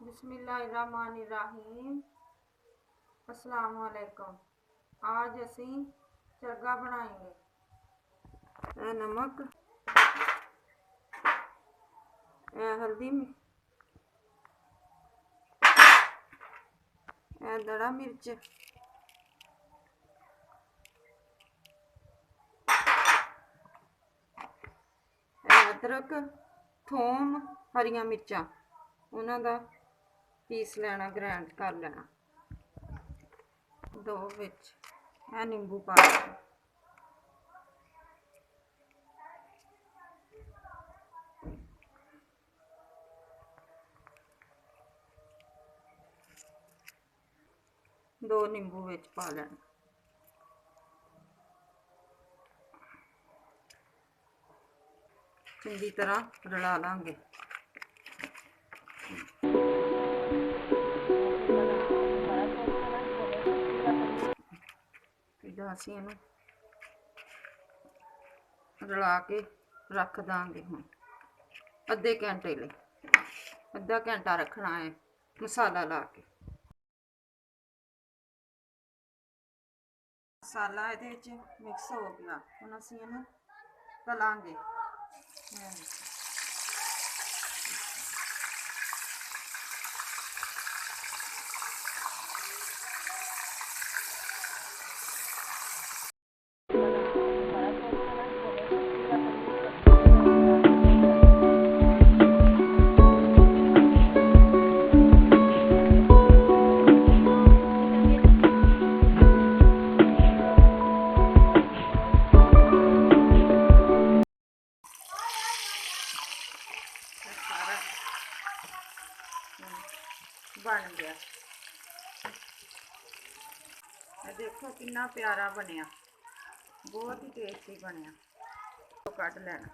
बिस्मिल्लाहिर्रहमानिर्रहीम। अस्सलाम वालेकुम। आज असी चरगा बनाएंगे। नमक, हल्दी, दड़ा मिर्च, अदरक, थोम, हरिया मिर्चा उन्हां दा पीस लेना, ग्राइंड कर लेना। दो विच नींबू पा देना। दो नींबू विच पा लेना। चंगी तरह रला लांगे। असी इनू रला के रख देंगे। हुण अद्धे घंटे लिए, अद्धा घंटा रखना है मसाला ला के। मसाला ये मिक्स हो गया। हुण असी इनू तलांगे। बन गया। देखो कितना प्यारा बनया, बहुत ही टेस्टी बनया। तो कट लेना।